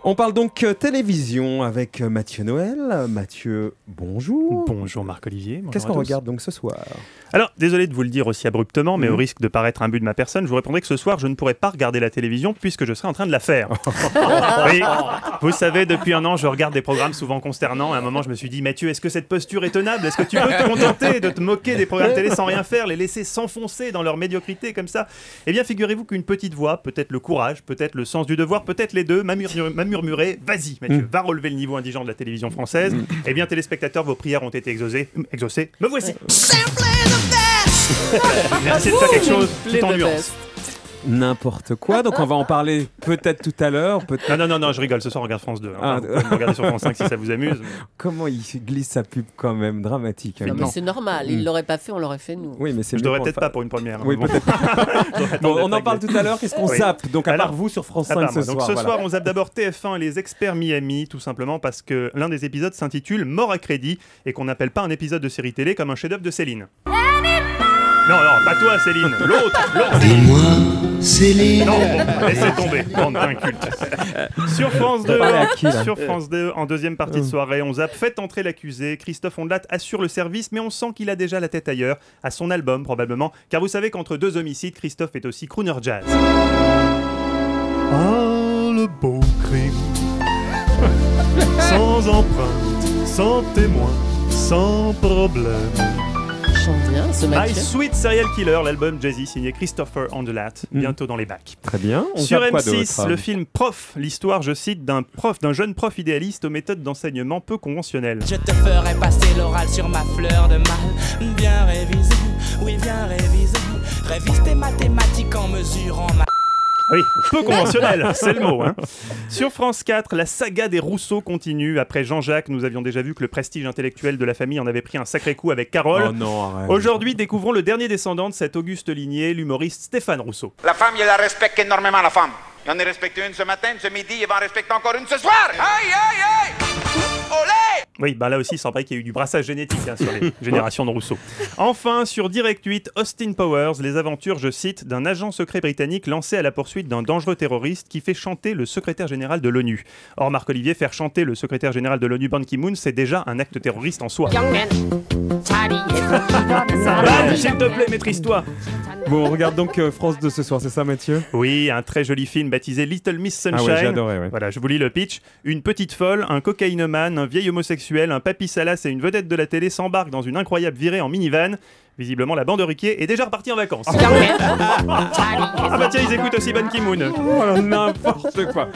On parle donc télévision avec Mathieu Noël. Mathieu, bonjour. Bonjour Marc-Olivier. Qu'est-ce qu'on regarde donc ce soir? Alors, désolé de vous le dire aussi abruptement, mais au risque de paraître imbu de ma personne, je vous répondrai que ce soir, je ne pourrai pas regarder la télévision puisque je serai en train de la faire. Oui, vous savez, depuis un an, je regarde des programmes souvent consternants. À un moment, je me suis dit, Mathieu, est-ce que cette posture est tenable? Est-ce que tu peux te contenter de te moquer des programmes télé sans rien faire, les laisser s'enfoncer dans leur médiocrité comme ça? Eh bien, figurez-vous qu'une petite voix, peut-être le courage, peut-être le sens du devoir, peut-être les deux, m'a murmuré, vas-y Mathieu, va relever le niveau indigent de la télévision française. Eh bien, téléspectateurs, vos prières ont été exaucées. Me voici. Merci de faire quelque chose tout en nuance. N'importe quoi, donc on va en parler peut-être tout à l'heure. Non, je rigole, ce soir on regarde France 2. Vous pouvez me regarder sur France 5 si ça vous amuse. Comment il glisse sa pub quand même, dramatique. Non, mais c'est normal, il l'aurait pas fait, on l'aurait fait nous. Oui, mais c'est je devrais peut-être pas pour une première. Oui, peut-être. Bon, on en parle tout à l'heure, qu'est-ce qu'on zappe? Donc à part vous sur France 5 ce soir. Donc ce soir, on zappe d'abord TF1 et les experts Miami, tout simplement parce que l'un des épisodes s'intitule Mort à crédit et qu'on n'appelle pas un épisode de série télé comme un chef-d'œuvre de Céline. Non, pas toi Céline, l'autre. Dis-moi, Céline. Non, laissez tomber, bande d'incultes. Sur France 2, en deuxième partie de soirée, on zappe Faites entrer l'accusé. Christophe Ondelat assure le service, mais on sent qu'il a déjà la tête ailleurs, à son album probablement, car vous savez qu'entre deux homicides, Christophe est aussi crooner jazz. Ah, le beau crime, sans empreinte, sans témoin, sans problème. Bien, ce My Sweet Serial Killer, l'album Jay-Z signé Christopher Ondelat, bientôt dans les bacs. Très bien. Sur M6, le film Prof, l'histoire, je cite, d'un jeune prof idéaliste aux méthodes d'enseignement peu conventionnelles. Je te ferai passer l'oral sur ma fleur de mal. Bien révisé, oui bien révisé. Révise tes mathématiques en mesurant ma... Oui, peu conventionnel, c'est le mot. Sur France 4, la saga des Rousseau continue. Après Jean-Jacques, nous avions déjà vu que le prestige intellectuel de la famille en avait pris un sacré coup avec Carole. Oh non, arrête. Aujourd'hui, découvrons le dernier descendant de cette auguste lignée, l'humoriste Stéphane Rousseau. La femme, il la respecte énormément, la femme. Il en a respecté une ce matin, ce midi, il va en respecter encore une ce soir. Aïe, aïe, aïe! Olé! Oui, là aussi, il semblerait qu'il y ait eu du brassage génétique sur les générations de Rousseau. Enfin, sur Direct 8, Austin Powers, les aventures, je cite, d'un agent secret britannique lancé à la poursuite d'un dangereux terroriste qui fait chanter le secrétaire général de l'ONU. Or, Marc-Olivier, faire chanter le secrétaire général de l'ONU, Ban Ki-moon, c'est déjà un acte terroriste en soi. S'il te plaît, maîtrise-toi. Bon, on regarde donc France 2 ce soir, c'est ça Mathieu? Oui, un très joli film baptisé Little Miss Sunshine. Ah ouais, j'ai adoré, ouais. Voilà, je vous lis le pitch. Une petite folle, un cocaïnomane, un vieil homosexuel, un papy Salas et une vedette de la télé s'embarquent dans une incroyable virée en minivan. Visiblement, la bande de Riquier est déjà repartie en vacances. Ah bah tiens, ils écoutent aussi Ban Ki-moon. Voilà, n'importe quoi.